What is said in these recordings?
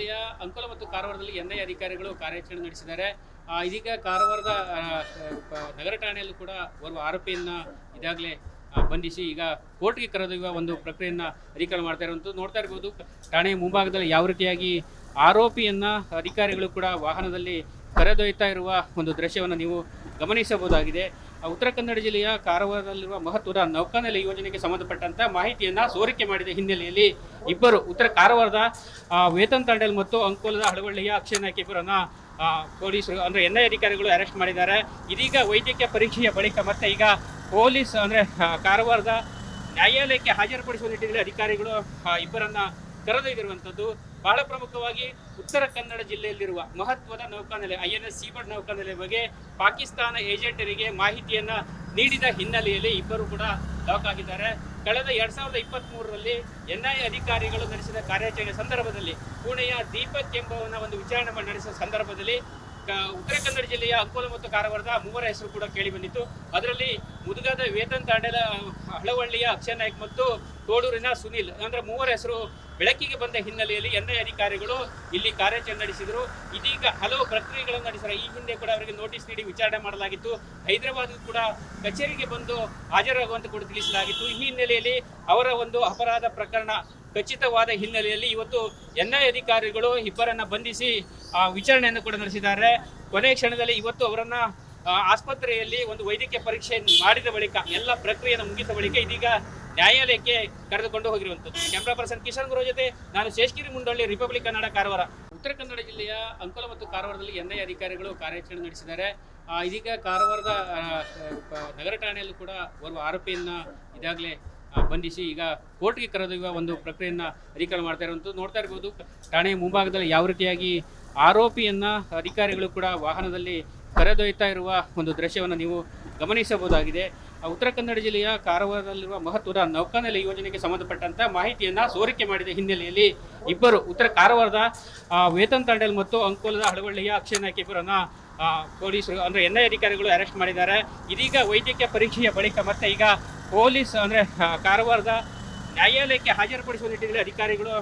ಜಿಲ್ಲೆಯ ಅಂಕೋಲ ಮತ್ತು ಕಾರವಾರದಲ್ಲಿ ಎನ್ಐಎ ಅಧಿಕಾರಿಗಳು ಕಾರ್ಯಾಚರಣೆ ನಡೆಸಿದ್ದಾರೆ. ಇದೀಗ ಕಾರವಾರದ ನಗರ ಠಾಣೆಯಲ್ಲೂ ಕೂಡ ಓರ್ವ ಆರೋಪಿಯನ್ನ ಇದಾಗಲೇ ಬಂಧಿಸಿ ಈಗ ಕೋರ್ಟ್ಗೆ ಕರೆದೊಯ್ಯುವ ಒಂದು ಪ್ರಕ್ರಿಯೆಯನ್ನ ಅಧಿಕಾರಿ ಮಾಡ್ತಾ ಇರುವಂಥದ್ದು ನೋಡ್ತಾ ಇರ್ಬೋದು. ಠಾಣೆಯ ಮುಂಭಾಗದಲ್ಲಿ ಯಾವ ರೀತಿಯಾಗಿ ಆರೋಪಿಯನ್ನ ಅಧಿಕಾರಿಗಳು ಕೂಡ ವಾಹನದಲ್ಲಿ ಕರೆದೊಯ್ತಾ ಇರುವ ಒಂದು ದೃಶ್ಯವನ್ನು ನೀವು ಗಮನಿಸಬಹುದಾಗಿದೆ. ಉತ್ತರ ಕನ್ನಡ ಜಿಲ್ಲೆಯ ಕಾರವಾರದಲ್ಲಿರುವ ಮಹತ್ವದ ನೌಕಾನೆಲೆ ಯೋಜನೆಗೆ ಸಂಬಂಧಪಟ್ಟಂತ ಮಾಹಿತಿಯನ್ನ ಸೋರಿಕೆ ಮಾಡಿದ ಹಿನ್ನೆಲೆಯಲ್ಲಿ ಇಬ್ಬರು ಉತ್ತರ ಕಾರವಾರದ ವೇತನ್ ತಾಂಡೇಲ್ ಮತ್ತು ಅಂಕೋಲದ ಹಳವಳ್ಳಿಯ ಅಕ್ಷಯ ನಾಯ್ಕ ಇಬ್ಬರನ್ನ ಪೊಲೀಸರು ಅಂದ್ರೆ ಎನ್ಐಎ ಅಧಿಕಾರಿಗಳು ಅರೆಸ್ಟ್ ಮಾಡಿದ್ದಾರೆ. ಇದೀಗ ವೈದ್ಯಕೀಯ ಪರೀಕ್ಷೆಯ ಬಳಿಕ ಮತ್ತೆ ಈಗ ಪೊಲೀಸ್ ಅಂದ್ರೆ ಕಾರವಾರದ ನ್ಯಾಯಾಲಯಕ್ಕೆ ಹಾಜರುಪಡಿಸುವ ನಿಟ್ಟಿನಲ್ಲಿ ಅಧಿಕಾರಿಗಳು ಇಬ್ಬರನ್ನ ಕರೆದೊಯ್ದಿರುವಂಥದ್ದು. ಬಹಳ ಪ್ರಮುಖವಾಗಿ ಉತ್ತರ ಕನ್ನಡ ಜಿಲ್ಲೆಯಲ್ಲಿರುವ ಮಹತ್ವದ ನೌಕಾನೆಲೆ INS ಸೀಬರ್ಡ್ ನೌಕಾನೆಲೆ ಬಗ್ಗೆ ಪಾಕಿಸ್ತಾನ ಏಜೆಂಟರಿಗೆ ಮಾಹಿತಿಯನ್ನ ನೀಡಿದ ಹಿನ್ನೆಲೆಯಲ್ಲಿ ಇಬ್ಬರು ಕೂಡ ಲಾಕ್ ಆಗಿದ್ದಾರೆ. ಕಳೆದ 2023ರಲ್ಲಿ NIA ಅಧಿಕಾರಿಗಳು ನಡೆಸಿದ ಕಾರ್ಯಾಚರಣೆ ಸಂದರ್ಭದಲ್ಲಿ ಪುಣೆಯ ದೀಪಕ್ ಎಂಬವನ ಒಂದು ವಿಚಾರಣೆ ನಡೆಸಿದ ಸಂದರ್ಭದಲ್ಲಿ ಉತ್ತರ ಕನ್ನಡ ಜಿಲ್ಲೆಯ ಅಂಕೋಲ ಮತ್ತು ಕಾರವಾರದ ಮೂವರ ಹೆಸರು ಕೂಡ ಕೇಳಿ ಬಂದಿತ್ತು. ಅದರಲ್ಲಿ ಮುದುಗಾದ ವೇತನ್ ತಾಂಡೇಲ, ಹಳವಳ್ಳಿಯ ಅಕ್ಷಯ ನಾಯ್ಕ್ ಮತ್ತು ತೋಡೂರಿನ ಸುನಿಲ್ ಅಂದ್ರೆ ಮೂವರ ಹೆಸರು ಬೆಳಕಿಗೆ ಬಂದ ಹಿನ್ನೆಲೆಯಲ್ಲಿ NIA ಅಧಿಕಾರಿಗಳು ಇಲ್ಲಿ ಕಾರ್ಯಾಚರಣೆ ನಡೆಸಿದರು. ಇದೀಗ ಹಲವು ಪ್ರಕ್ರಿಯೆಗಳನ್ನು ನಡೆಸಿದ ಈ ಹಿಂದೆ ಕೂಡ ಅವರಿಗೆ ನೋಟಿಸ್ ನೀಡಿ ವಿಚಾರಣೆ ಮಾಡಲಾಗಿತ್ತು. ಹೈದರಾಬಾದ್ ಕೂಡ ಕಚೇರಿಗೆ ಬಂದು ಹಾಜರಾಗುವಂತೆ ಕೂಡ ತಿಳಿಸಲಾಗಿತ್ತು. ಈ ಹಿನ್ನೆಲೆಯಲ್ಲಿ ಅವರ ಒಂದು ಅಪರಾಧ ಪ್ರಕರಣ ಖಚಿತವಾದ ಹಿನ್ನೆಲೆಯಲ್ಲಿ ಇವತ್ತು NIA ಅಧಿಕಾರಿಗಳು ಇಬ್ಬರನ್ನ ಬಂಧಿಸಿ ವಿಚಾರಣೆಯನ್ನು ಕೂಡ ನಡೆಸಿದ್ದಾರೆ. ಕೊನೆಯ ಕ್ಷಣದಲ್ಲಿ ಇವತ್ತು ಅವರನ್ನ ಆಸ್ಪತ್ರೆಯಲ್ಲಿ ಒಂದು ವೈದ್ಯಕೀಯ ಪರೀಕ್ಷೆ ಮಾಡಿದ ಬಳಿಕ ಎಲ್ಲ ಪ್ರಕ್ರಿಯೆಯನ್ನು ಮುಗಿದ ಬಳಿಕ ಇದೀಗ ನ್ಯಾಯಾಲಯಕ್ಕೆ ಕರೆದುಕೊಂಡು ಹೋಗಿರುವಂಥದ್ದು. ಕ್ಯಾಮ್ರಾ ಪರ್ಸನ್ ಕಿಶನ್ ಗುರು ಜೊತೆ ನಾನು ಶೇಷಗಿರಿ ಮುಂಡಳ್ಳಿ, ರಿಪಬ್ಲಿಕ್ ಕನ್ನಡ, ಕಾರವಾರ. ಉತ್ತರ ಕನ್ನಡ ಜಿಲ್ಲೆಯ ಅಂಕೋಲ ಮತ್ತು ಕಾರವಾರದಲ್ಲಿ NIA ಅಧಿಕಾರಿಗಳು ಕಾರ್ಯಾಚರಣೆ ನಡೆಸಿದ್ದಾರೆ. ಇದೀಗ ಕಾರವಾರದ ನಗರ ಠಾಣೆಯಲ್ಲೂ ಕೂಡ ಓರ್ವ ಆರೋಪಿಯನ್ನ ಇದಾಗಲೇ ಬಂಧಿಸಿ ಈಗ ಕೋರ್ಟ್ಗೆ ಕರೆದೊಯ್ಯುವ ಒಂದು ಪ್ರಕ್ರಿಯೆಯನ್ನ ಅಧಿಕಾರಿ ಮಾಡ್ತಾ ಇರುವಂಥದ್ದು ನೋಡ್ತಾ ಇರ್ಬೋದು. ಠಾಣೆಯ ಮುಂಭಾಗದಲ್ಲಿ ಯಾವ ರೀತಿಯಾಗಿ ಆರೋಪಿಯನ್ನ ಅಧಿಕಾರಿಗಳು ಕೂಡ ವಾಹನದಲ್ಲಿ ಕರೆದೊಯ್ತಾ ಇರುವ ಒಂದು ದೃಶ್ಯವನ್ನು ನೀವು ಗಮನಿಸಬಹುದಾಗಿದೆ. ಉತ್ತರ ಕನ್ನಡ ಜಿಲ್ಲೆಯ ಕಾರವಾರದಲ್ಲಿರುವ ಮಹತ್ವದ ನೌಕಾನೆಲೆ ಯೋಜನೆಗೆ ಸಂಬಂಧಪಟ್ಟಂತ ಮಾಹಿತಿಯನ್ನ ಸೋರಿಕೆ ಮಾಡಿದ ಹಿನ್ನೆಲೆಯಲ್ಲಿ ಇಬ್ಬರು ಉತ್ತರ ಕಾರವಾರದ ವೇತನ್ ತಾಂಡೇಲ್ ಮತ್ತು ಅಂಕೋಲದ ಹಳವಳ್ಳಿಯ ಅಕ್ಷಯ ನಾಯ್ಕ ಇಬ್ಬರನ್ನ ಪೊಲೀಸರು ಅಂದ್ರೆ NIA ಅಧಿಕಾರಿಗಳು ಅರೆಸ್ಟ್ ಮಾಡಿದ್ದಾರೆ. ಇದೀಗ ವೈದ್ಯಕೀಯ ಪರೀಕ್ಷೆಯ ಬಳಿಕ ಮತ್ತೆ ಈಗ ಪೊಲೀಸ್ ಅಂದ್ರೆ ಕಾರವಾರದ ನ್ಯಾಯಾಲಯಕ್ಕೆ ಹಾಜರುಪಡಿಸುವ ನಿಟ್ಟಿನಲ್ಲಿ ಅಧಿಕಾರಿಗಳು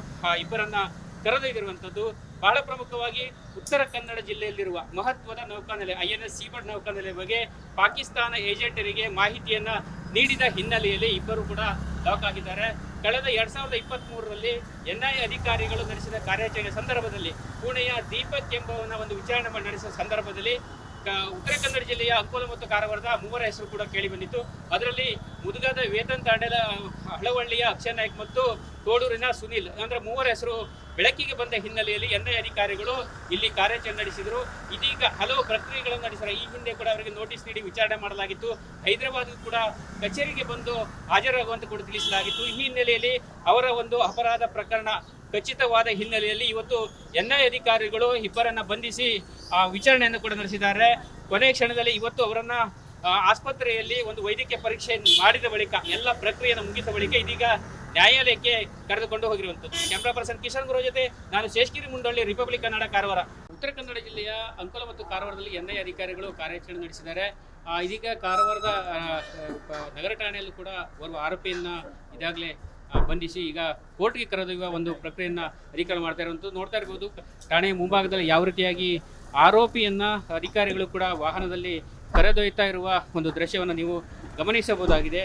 ಇಬ್ಬರನ್ನ ಕರೆದೊಯ್ದಿರುವಂಥದ್ದು. ಬಹಳ ಪ್ರಮುಖವಾಗಿ ಉತ್ತರ ಕನ್ನಡ ಜಿಲ್ಲೆಯಲ್ಲಿರುವ ಮಹತ್ವದ ನೌಕಾನೆಲೆ INS ಸೀಬರ್ಡ್ ನೌಕಾನೆಲೆ ಬಗ್ಗೆ ಪಾಕಿಸ್ತಾನ ಏಜೆಂಟರಿಗೆ ಮಾಹಿತಿಯನ್ನ ನೀಡಿದ ಹಿನ್ನೆಲೆಯಲ್ಲಿ ಇಬ್ಬರು ಕೂಡ ಲಾಕ್ ಆಗಿದ್ದಾರೆ. ಕಳೆದ 2023ರಲ್ಲಿ NIA ಅಧಿಕಾರಿಗಳು ನಡೆಸಿದ ಕಾರ್ಯಾಚರಣೆ ಸಂದರ್ಭದಲ್ಲಿ ಪುಣೆಯ ದೀಪಕ್ ಎಂಬವನ ಒಂದು ವಿಚಾರಣೆ ನಡೆಸಿದ ಸಂದರ್ಭದಲ್ಲಿ ಉತ್ತರ ಕನ್ನಡ ಜಿಲ್ಲೆಯ ಅಂಕೋಲ ಮತ್ತು ಕಾರವಾರದ ಮೂವರ ಹೆಸರು ಕೂಡ ಕೇಳಿ ಬಂದಿತ್ತು. ಅದರಲ್ಲಿ ಮುದುಗಾದ ವೇತನ್ ತಾಂಡೇಲ, ಹಳವಳ್ಳಿಯ ಅಕ್ಷಯ ನಾಯ್ಕ್ ಮತ್ತು ತೋಡೂರಿನ ಸುನಿಲ್ ಅಂದ್ರೆ ಮೂವರ ಹೆಸರು ಬೆಳಕಿಗೆ ಬಂದ ಹಿನ್ನೆಲೆಯಲ್ಲಿ NIA ಅಧಿಕಾರಿಗಳು ಇಲ್ಲಿ ಕಾರ್ಯಾಚರಣೆ ನಡೆಸಿದರು. ಇದೀಗ ಹಲವು ಪ್ರಕ್ರಿಯೆಗಳನ್ನು ನಡೆಸಿದ ಈ ಹಿಂದೆ ಕೂಡ ಅವರಿಗೆ ನೋಟಿಸ್ ನೀಡಿ ವಿಚಾರಣೆ ಮಾಡಲಾಗಿತ್ತು. ಹೈದರಾಬಾದ್ ಕೂಡ ಕಚೇರಿಗೆ ಬಂದು ಹಾಜರಾಗುವಂತೆ ಕೂಡ ತಿಳಿಸಲಾಗಿತ್ತು. ಈ ಹಿನ್ನೆಲೆಯಲ್ಲಿ ಅವರ ಒಂದು ಅಪರಾಧ ಪ್ರಕರಣ ಖಚಿತವಾದ ಹಿನ್ನೆಲೆಯಲ್ಲಿ ಇವತ್ತು NIA ಅಧಿಕಾರಿಗಳು ಇಬ್ಬರನ್ನ ಬಂಧಿಸಿ ವಿಚಾರಣೆಯನ್ನು ಕೂಡ ನಡೆಸಿದ್ದಾರೆ. ಕೊನೆಯ ಕ್ಷಣದಲ್ಲಿ ಇವತ್ತು ಅವರನ್ನ ಆಸ್ಪತ್ರೆಯಲ್ಲಿ ಒಂದು ವೈದ್ಯಕೀಯ ಪರೀಕ್ಷೆ ಮಾಡಿದ ಬಳಿಕ ಎಲ್ಲ ಪ್ರಕ್ರಿಯೆಯನ್ನು ಮುಗಿದ ಬಳಿಕ ಇದೀಗ ನ್ಯಾಯಾಲಯಕ್ಕೆ ಕರೆದುಕೊಂಡು ಹೋಗಿರುವಂಥದ್ದು. ಕ್ಯಾಮ್ರಾ ಪರ್ಸನ್ ಕಿಶನ್ ಗುರು ಜೊತೆ ನಾನು ಶೇಷಗಿರಿ ಮುಂಡಳ್ಳಿ, ರಿಪಬ್ಲಿಕ್ ಕನ್ನಡ, ಕಾರವಾರ. ಉತ್ತರ ಕನ್ನಡ ಜಿಲ್ಲೆಯ ಅಂಕೋಲ ಮತ್ತು ಕಾರವಾರದಲ್ಲಿ NIA ಅಧಿಕಾರಿಗಳು ಕಾರ್ಯಾಚರಣೆ ನಡೆಸಿದ್ದಾರೆ. ಇದೀಗ ಕಾರವಾರದ ನಗರ ಠಾಣೆಯಲ್ಲೂ ಕೂಡ ಓರ್ವ ಆರೋಪಿಯನ್ನ ಇದಾಗಲೇ ಬಂಧಿಸಿ ಈಗ ಕೋರ್ಟ್ಗೆ ಕರೆದೊಯ್ಯುವ ಒಂದು ಪ್ರಕ್ರಿಯೆಯನ್ನ ಅಧಿಕಾರಿ ಮಾಡ್ತಾ ಇರುವಂಥದ್ದು ನೋಡ್ತಾ ಇರ್ಬೋದು. ಠಾಣೆಯ ಮುಂಭಾಗದಲ್ಲಿ ಯಾವ ರೀತಿಯಾಗಿ ಆರೋಪಿಯನ್ನ ಅಧಿಕಾರಿಗಳು ಕೂಡ ವಾಹನದಲ್ಲಿ ಕರೆದೊಯ್ತಾ ಇರುವ ಒಂದು ದೃಶ್ಯವನ್ನು ನೀವು ಗಮನಿಸಬಹುದಾಗಿದೆ.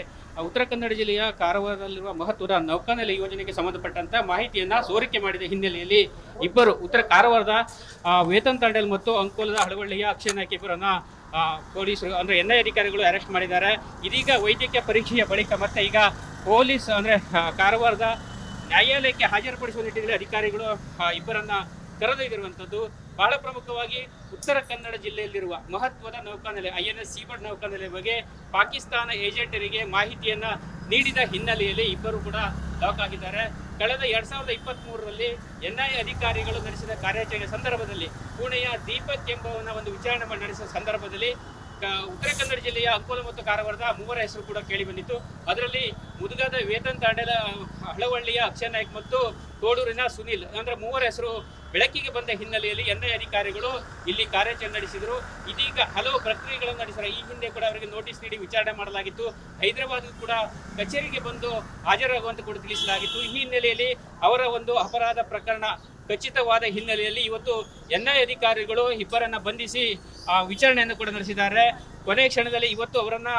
ಉತ್ತರ ಕನ್ನಡ ಜಿಲ್ಲೆಯ ಕಾರವಾರದಲ್ಲಿರುವ ಮಹತ್ವದ ನೌಕಾನೆಲೆ ಯೋಜನೆಗೆ ಸಂಬಂಧಪಟ್ಟಂತ ಮಾಹಿತಿಯನ್ನ ಸೋರಿಕೆ ಮಾಡಿದ ಹಿನ್ನೆಲೆಯಲ್ಲಿ ಇಬ್ಬರು ಉತ್ತರ ಕಾರವಾರದ ವೇತನ್ ತಾಂಡೇಲ್ ಮತ್ತು ಅಂಕೋಲದ ಹಳವಳ್ಳಿಯ ಅಕ್ಷಯ ನಾಯ್ಕ ಇಬ್ಬರನ್ನ ಪೊಲೀಸರು ಅಂದ್ರೆ NIA ಅಧಿಕಾರಿಗಳು ಅರೆಸ್ಟ್ ಮಾಡಿದ್ದಾರೆ. ಇದೀಗ ವೈದ್ಯಕೀಯ ಪರೀಕ್ಷೆಯ ಬಳಿಕ ಮತ್ತೆ ಈಗ ಪೊಲೀಸ್ ಅಂದ್ರೆ ಕಾರವಾರದ ನ್ಯಾಯಾಲಯಕ್ಕೆ ಹಾಜರುಪಡಿಸುವ ನಿಟ್ಟಿನಲ್ಲಿ ಅಧಿಕಾರಿಗಳು ಇಬ್ಬರನ್ನ ಕರೆದೊಯ್ದಿರುವಂಥದ್ದು. ಬಹಳ ಪ್ರಮುಖವಾಗಿ ಉತ್ತರ ಕನ್ನಡ ಜಿಲ್ಲೆಯಲ್ಲಿರುವ ಮಹತ್ವದ ನೌಕಾನೆಲೆ INS ಸೀಬರ್ಡ್ ನೌಕಾನೆಲೆ ಬಗ್ಗೆ ಪಾಕಿಸ್ತಾನ ಏಜೆಂಟರಿಗೆ ಮಾಹಿತಿಯನ್ನ ನೀಡಿದ ಹಿನ್ನೆಲೆಯಲ್ಲಿ ಇಬ್ಬರು ಕೂಡ ಲಾಕ್ ಆಗಿದ್ದಾರೆ. ಕಳೆದ 2023ರಲ್ಲಿ NIA ಅಧಿಕಾರಿಗಳು ನಡೆಸಿದ ಕಾರ್ಯಾಚರಣೆ ಸಂದರ್ಭದಲ್ಲಿ ಪುಣೆಯ ದೀಪಕ್ ಎಂಬವನ ಒಂದು ವಿಚಾರಣೆ ನಡೆಸಿದ ಸಂದರ್ಭದಲ್ಲಿ ಉತ್ತರ ಕನ್ನಡ ಜಿಲ್ಲೆಯ ಅಂಕೋಲ ಮತ್ತು ಕಾರವಾರದ ಮೂವರ ಹೆಸರು ಕೂಡ ಕೇಳಿ ಬಂದಿತ್ತು. ಅದರಲ್ಲಿ ಮುದುಗಾದ ವೇತನ್ ತಾಂಡೇಲ, ಹಳವಳ್ಳಿಯ ಅಕ್ಷಯ ನಾಯ್ಕ್ ಮತ್ತು ತೋಡೂರಿನ ಸುನಿಲ್ ಅಂದ್ರೆ ಮೂವರ ಹೆಸರು ಬೆಳಕಿಗೆ ಬಂದ ಹಿನ್ನೆಲೆಯಲ್ಲಿ NIA ಅಧಿಕಾರಿಗಳು ಇಲ್ಲಿ ಕಾರ್ಯಾಚರಣೆ ನಡೆಸಿದರು. ಇದೀಗ ಹಲವು ಪ್ರಕ್ರಿಯೆಗಳನ್ನು ನಡೆಸಿದ ಈ ಹಿಂದೆ ಕೂಡ ಅವರಿಗೆ ನೋಟಿಸ್ ನೀಡಿ ವಿಚಾರಣೆ ಮಾಡಲಾಗಿತ್ತು. ಹೈದರಾಬಾದ್ ಕೂಡ ಕಚೇರಿಗೆ ಬಂದು ಹಾಜರಾಗುವಂತೆ ಕೂಡ ತಿಳಿಸಲಾಗಿತ್ತು. ಈ ಹಿನ್ನೆಲೆಯಲ್ಲಿ ಅವರ ಒಂದು ಅಪರಾಧ ಪ್ರಕರಣ ಖಚಿತವಾದ ಹಿನ್ನೆಲೆಯಲ್ಲಿ ಇವತ್ತು ಎನ್ಐ ಅಧಿಕಾರಿಗಳು ಇಬ್ಬರನ್ನ ಬಂಧಿಸಿ ವಿಚಾರಣೆಯನ್ನು ಕೂಡ ನಡೆಸಿದ್ದಾರೆ. ಕೊನೆ ಕ್ಷಣದಲ್ಲಿ ಇವತ್ತು ಅವರನ್ನ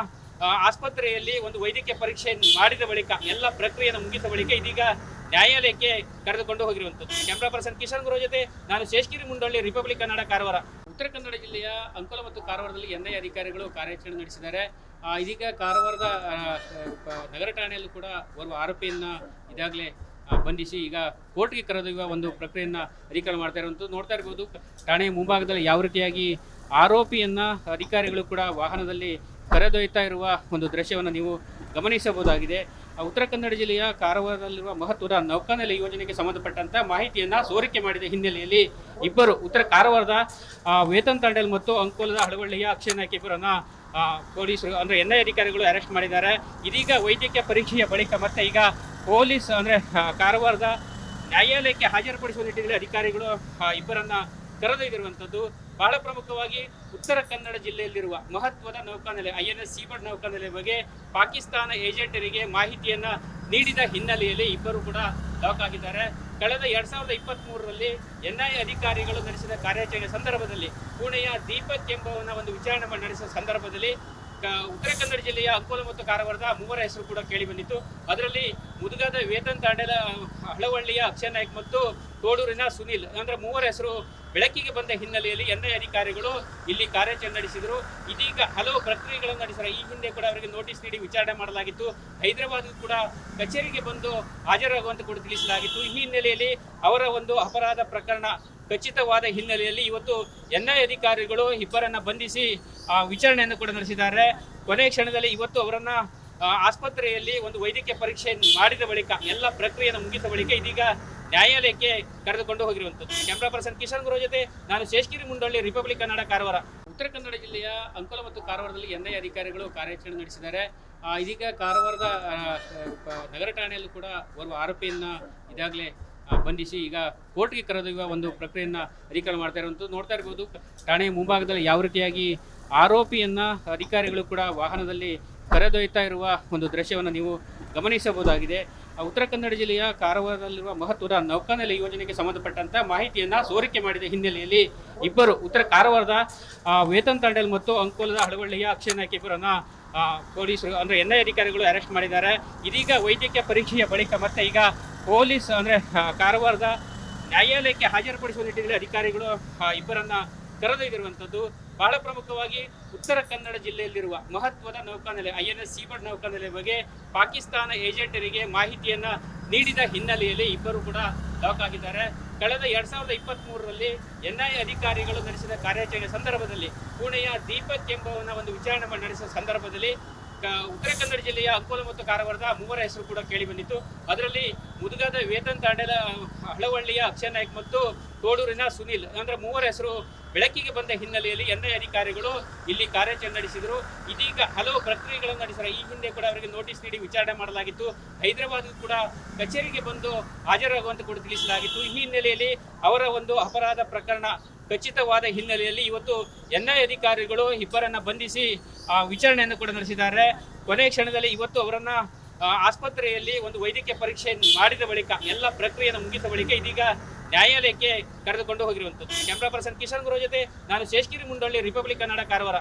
ಆಸ್ಪತ್ರೆಯಲ್ಲಿ ಒಂದು ವೈದ್ಯಕೀಯ ಪರೀಕ್ಷೆ ಮಾಡಿದ ಬಳಿಕ ಎಲ್ಲ ಪ್ರಕ್ರಿಯೆಯನ್ನು ಮುಗಿದ ಬಳಿಕ ಇದೀಗ ನ್ಯಾಯಾಲಯಕ್ಕೆ ಕರೆದುಕೊಂಡು ಹೋಗಿರುವಂಥದ್ದು. ಕ್ಯಾಮ್ರಾ ಪರ್ಸನ್ ಕಿಶನ್ ಗುರು ಜೊತೆ ನಾನು ಶೇಷಗಿರಿ ಮುಂಡಳ್ಳಿ, ರಿಪಬ್ಲಿಕ್ ಕನ್ನಡ, ಕಾರವಾರ. ಉತ್ತರ ಕನ್ನಡ ಜಿಲ್ಲೆಯ ಅಂಕೋಲ ಮತ್ತು ಕಾರವಾರದಲ್ಲಿ ಎನ್ಐ ಅಧಿಕಾರಿಗಳು ಕಾರ್ಯಾಚರಣೆ ನಡೆಸಿದ್ದಾರೆ. ಇದೀಗ ಕಾರವಾರದ ನಗರ ಠಾಣೆಯಲ್ಲೂ ಕೂಡ ಓರ್ವ ಆರೋಪಿಯನ್ನ ಈಗಾಗಲೇ ಬಂಧಿಸಿ ಈಗ ಕೋರ್ಟ್ಗೆ ಕರೆದೊಯ್ಯುವ ಒಂದು ಪ್ರಕ್ರಿಯೆಯನ್ನ ಅಧಿಕಾರಿ ಮಾಡ್ತಾ ಇರುವಂಥದ್ದು ನೋಡ್ತಾ ಇರ್ಬೋದು. ಠಾಣೆಯ ಮುಂಭಾಗದಲ್ಲಿ ಯಾವ ರೀತಿಯಾಗಿ ಆರೋಪಿಯನ್ನ ಅಧಿಕಾರಿಗಳು ಕೂಡ ವಾಹನದಲ್ಲಿ ಕರೆದೊಯ್ತಾ ಇರುವ ಒಂದು ದೃಶ್ಯವನ್ನು ನೀವು ಗಮನಿಸಬಹುದಾಗಿದೆ. ಉತ್ತರ ಕನ್ನಡ ಜಿಲ್ಲೆಯ ಕಾರವಾರದಲ್ಲಿರುವ ಮಹತ್ವದ ನೌಕಾನೆಲೆ ಯೋಜನೆಗೆ ಸಂಬಂಧಪಟ್ಟಂತ ಮಾಹಿತಿಯನ್ನ ಸೋರಿಕೆ ಮಾಡಿದ ಹಿನ್ನೆಲೆಯಲ್ಲಿ ಇಬ್ಬರು ಉತ್ತರ ಕಾರವಾರದ ವೇತನ್ ತಾಂಡೇಲ್ ಮತ್ತು ಅಂಕೋಲದ ಹಳವಳ್ಳಿಯ ಅಕ್ಷಯ್ ನಾಯ್ಕ ಇಬ್ಬರನ್ನ ಪೊಲೀಸರು ಅಂದ್ರೆ ಎನ್ಐ ಅಧಿಕಾರಿಗಳು ಅರೆಸ್ಟ್ ಮಾಡಿದ್ದಾರೆ. ಇದೀಗ ವೈದ್ಯಕೀಯ ಪರೀಕ್ಷೆಯ ಬಳಿಕ ಮತ್ತೆ ಈಗ ಪೊಲೀಸ್ ಅಂದ್ರೆ ಕಾರವಾರದ ನ್ಯಾಯಾಲಯಕ್ಕೆ ಹಾಜರುಪಡಿಸುವ ನಿಟ್ಟಿನಲ್ಲಿ ಅಧಿಕಾರಿಗಳು ಇಬ್ಬರನ್ನ ಕರೆದೊಯ್ದಿರುವಂಥದ್ದು. ಬಹಳ ಪ್ರಮುಖವಾಗಿ ಉತ್ತರ ಕನ್ನಡ ಜಿಲ್ಲೆಯಲ್ಲಿರುವ ಮಹತ್ವದ ನೌಕಾನೆಲೆ INS ಸೀಬರ್ಡ್ ನೌಕಾನೆಲೆ ಬಗ್ಗೆ ಪಾಕಿಸ್ತಾನ ಏಜೆಂಟರಿಗೆ ಮಾಹಿತಿಯನ್ನ ನೀಡಿದ ಹಿನ್ನೆಲೆಯಲ್ಲಿ ಇಬ್ಬರು ಕೂಡ ಲಾಕ್ ಆಗಿದ್ದಾರೆ. ಕಳೆದ 2023ರಲ್ಲಿ ಎನ್ಐ ಅಧಿಕಾರಿಗಳು ನಡೆಸಿದ ಕಾರ್ಯಾಚರಣೆ ಸಂದರ್ಭದಲ್ಲಿ ಪುಣೆಯ ದೀಪಕ್ ಎಂಬವನ ಒಂದು ವಿಚಾರಣೆ ನಡೆಸಿದ ಸಂದರ್ಭದಲ್ಲಿ ಉತ್ತರ ಕನ್ನಡ ಜಿಲ್ಲೆಯ ಅಂಕೋಲ ಮತ್ತು ಕಾರವಾರದ ಮೂವರ ಹೆಸರು ಕೂಡ ಕೇಳಿ ಬಂದಿತ್ತು. ಅದರಲ್ಲಿ ಮುದುಗಾದ ವೇತನ್ ತಾಂಡೇಲ, ಹಳವಳ್ಳಿಯ ಅಕ್ಷಯ್ ನಾಯ್ಕ್ ಮತ್ತು ತೋಡೂರಿನ ಸುನಿಲ್ ಅಂದ್ರೆ ಮೂವರ ಹೆಸರು ಬೆಳಕಿಗೆ ಬಂದ ಹಿನ್ನೆಲೆಯಲ್ಲಿ ಎನ್ಐ ಅಧಿಕಾರಿಗಳು ಇಲ್ಲಿ ಕಾರ್ಯಾಚರಣೆ ನಡೆಸಿದರು. ಇದೀಗ ಹಲವು ಪ್ರಕ್ರಿಯೆಗಳನ್ನು ನಡೆಸಿದ ಈ ಹಿಂದೆ ಕೂಡ ಅವರಿಗೆ ನೋಟಿಸ್ ನೀಡಿ ವಿಚಾರಣೆ ಮಾಡಲಾಗಿತ್ತು. ಹೈದರಾಬಾದ್ ಕೂಡ ಕಚೇರಿಗೆ ಬಂದು ಹಾಜರಾಗುವಂತೆ ಕೂಡ ತಿಳಿಸಲಾಗಿತ್ತು. ಈ ಹಿನ್ನೆಲೆಯಲ್ಲಿ ಅವರ ಒಂದು ಅಪರಾಧ ಪ್ರಕರಣ ಖಚಿತವಾದ ಹಿನ್ನೆಲೆಯಲ್ಲಿ ಇವತ್ತು ಎನ್ಐ ಅಧಿಕಾರಿಗಳು ಇಬ್ಬರನ್ನ ಬಂಧಿಸಿ ವಿಚಾರಣೆಯನ್ನು ಕೂಡ ನಡೆಸಿದ್ದಾರೆ. ಕೊನೆ ಕ್ಷಣದಲ್ಲಿ ಇವತ್ತು ಅವರನ್ನ ಆಸ್ಪತ್ರೆಯಲ್ಲಿ ಒಂದು ವೈದ್ಯಕೀಯ ಪರೀಕ್ಷೆ ಮಾಡಿದ ಬಳಿಕ ಎಲ್ಲ ಪ್ರಕ್ರಿಯೆಯನ್ನು ಮುಗಿದ ಬಳಿಕ ಇದೀಗ ನ್ಯಾಯಾಲಯಕ್ಕೆ ಕರೆದುಕೊಂಡು ಹೋಗಿರುವಂಥದ್ದು. ಕ್ಯಾಮ್ರಾ ಪರ್ಸನ್ ಕಿಶನ್ ಗುರು ಜೊತೆ ನಾನು ಶೇಷಗಿರಿ ಮುಂಡಳ್ಳಿ, ರಿಪಬ್ಲಿಕ್ ಕನ್ನಡ, ಕಾರವಾರ. ಉತ್ತರ ಕನ್ನಡ ಜಿಲ್ಲೆಯ ಅಂಕೋಲ ಮತ್ತು ಕಾರವಾರದಲ್ಲಿ ಎನ್ಐ ಅಧಿಕಾರಿಗಳು ಕಾರ್ಯಾಚರಣೆ ನಡೆಸಿದ್ದಾರೆ. ಇದೀಗ ಕಾರವಾರದ ನಗರ ಠಾಣೆಯಲ್ಲೂ ಕೂಡ ಓರ್ವ ಆರೋಪಿಯನ್ನ ಈಗಾಗಲೇ ಬಂಧಿಸಿ ಈಗ ಕೋರ್ಟ್ಗೆ ಕರೆದೊಯ್ಯುವ ಒಂದು ಪ್ರಕ್ರಿಯೆಯನ್ನ ಅಧಿಕಾರಿ ಮಾಡ್ತಾ ಇರುವಂಥದ್ದು ನೋಡ್ತಾ ಇರ್ಬೋದು. ಠಾಣೆಯ ಮುಂಭಾಗದಲ್ಲಿ ಯಾವ ರೀತಿಯಾಗಿ ಆರೋಪಿಯನ್ನ ಅಧಿಕಾರಿಗಳು ಕೂಡ ವಾಹನದಲ್ಲಿ ಕರೆದೊಯ್ತಾ ಇರುವ ಒಂದು ದೃಶ್ಯವನ್ನು ನೀವು ಗಮನಿಸಬಹುದಾಗಿದೆ. ಉತ್ತರ ಕನ್ನಡ ಜಿಲ್ಲೆಯ ಕಾರವಾರದಲ್ಲಿರುವ ಮಹತ್ವದ ನೌಕಾನೆಲೆ ಯೋಜನೆಗೆ ಸಂಬಂಧಪಟ್ಟಂತ ಮಾಹಿತಿಯನ್ನ ಸೋರಿಕೆ ಮಾಡಿದ ಹಿನ್ನೆಲೆಯಲ್ಲಿ ಇಬ್ಬರು ಉತ್ತರ ಕಾರವಾರದ ವೇತನ್ ತಾಂಡೇಲ್ ಮತ್ತು ಅಂಕೋಲದ ಹಳವಳ್ಳಿಯ ಅಕ್ಷಯ್ ನಾಯ್ಕ ಇಬ್ಬರನ್ನ ಪೊಲೀಸರು ಅಂದ್ರೆ ಎನ್ಐ ಅಧಿಕಾರಿಗಳು ಅರೆಸ್ಟ್ ಮಾಡಿದ್ದಾರೆ. ಇದೀಗ ವೈದ್ಯಕೀಯ ಪರೀಕ್ಷೆಯ ಬಳಿಕ ಮತ್ತೆ ಈಗ ಪೊಲೀಸ್ ಅಂದ್ರೆ ಕಾರವಾರದ ನ್ಯಾಯಾಲಯಕ್ಕೆ ಹಾಜರುಪಡಿಸುವ ನಿಟ್ಟಿನಲ್ಲಿ ಅಧಿಕಾರಿಗಳು ಇಬ್ಬರನ್ನ ಕರೆದೊಯ್ದಿರುವಂಥದ್ದು. ಬಹಳ ಪ್ರಮುಖವಾಗಿ ಉತ್ತರ ಕನ್ನಡ ಜಿಲ್ಲೆಯಲ್ಲಿರುವ ಮಹತ್ವದ ನೌಕಾನೆಲೆ INS ಸೀಬರ್ಡ್ ನೌಕಾನೆಲೆ ಬಗ್ಗೆ ಪಾಕಿಸ್ತಾನ ಏಜೆಂಟರಿಗೆ ಮಾಹಿತಿಯನ್ನ ನೀಡಿದ ಹಿನ್ನೆಲೆಯಲ್ಲಿ ಇಬ್ಬರು ಕೂಡ ಲಾಕ್ ಆಗಿದ್ದಾರೆ. ಕಳೆದ 2023ರಲ್ಲಿ ಎನ್ಐ ಅಧಿಕಾರಿಗಳು ನಡೆಸಿದ ಕಾರ್ಯಾಚರಣೆ ಸಂದರ್ಭದಲ್ಲಿ ಪುಣೆಯ ದೀಪಕ್ ಎಂಬವನ ಒಂದು ವಿಚಾರಣೆ ನಡೆಸಿದ ಸಂದರ್ಭದಲ್ಲಿ ಉತ್ತರ ಕನ್ನಡ ಜಿಲ್ಲೆಯ ಅಂಕೋಲ ಮತ್ತು ಕಾರವಾರದ ಮೂವರ ಹೆಸರು ಕೂಡ ಕೇಳಿ ಬಂದಿತ್ತು. ಅದರಲ್ಲಿ ಮುದುಗಾದ ವೇತನ್ ತಾಂಡೇಲ, ಹಳವಳ್ಳಿಯ ಅಕ್ಷಯ್ ನಾಯ್ಕ್ ಮತ್ತು ತೋಡೂರಿನ ಸುನಿಲ್ ಅಂದ್ರೆ ಮೂವರ ಹೆಸರು ಬೆಳಕಿಗೆ ಬಂದ ಹಿನ್ನೆಲೆಯಲ್ಲಿ ಎನ್ಐ ಅಧಿಕಾರಿಗಳು ಇಲ್ಲಿ ಕಾರ್ಯಾಚರಣೆ ನಡೆಸಿದರು. ಇದೀಗ ಹಲವು ಪ್ರಕ್ರಿಯೆಗಳನ್ನು ನಡೆಸಿದ ಈ ಹಿಂದೆ ಕೂಡ ಅವರಿಗೆ ನೋಟಿಸ್ ನೀಡಿ ವಿಚಾರಣೆ ಮಾಡಲಾಗಿತ್ತು. ಹೈದರಾಬಾದ್ ಕೂಡ ಕಚೇರಿಗೆ ಬಂದು ಹಾಜರಾಗುವಂತೆ ಕೂಡ ತಿಳಿಸಲಾಗಿತ್ತು. ಈ ಹಿನ್ನೆಲೆಯಲ್ಲಿ ಅವರ ಒಂದು ಅಪರಾಧ ಪ್ರಕರಣ ಖಚಿತವಾದ ಹಿನ್ನೆಲೆಯಲ್ಲಿ ಇವತ್ತು ಎನ್ಐ ಅಧಿಕಾರಿಗಳು ಇಬ್ಬರನ್ನ ಬಂಧಿಸಿ ವಿಚಾರಣೆಯನ್ನು ಕೂಡ ನಡೆಸಿದ್ದಾರೆ. ಕೊನೆ ಕ್ಷಣದಲ್ಲಿ ಇವತ್ತು ಅವರನ್ನ ಆಸ್ಪತ್ರೆಯಲ್ಲಿ ಒಂದು ವೈದ್ಯಕೀಯ ಪರೀಕ್ಷೆ ಮಾಡಿದ ಬಳಿಕ ಎಲ್ಲ ಪ್ರಕ್ರಿಯೆಯನ್ನು ಮುಗಿದ ಬಳಿಕ ಇದೀಗ ನ್ಯಾಯಾಲಯಕ್ಕೆ ಕರೆದುಕೊಂಡು ಹೋಗಿರುವಂಥದ್ದು. ಕ್ಯಾಮ್ರಾ ಪರ್ಸನ್ ಕಿಶನ್ ಗುರು ಜೊತೆ ನಾನು ಶೇಷಗಿರಿ ಮುಂಡಳ್ಳಿ, ರಿಪಬ್ಲಿಕ್ ಕನ್ನಡ, ಕಾರವಾರ.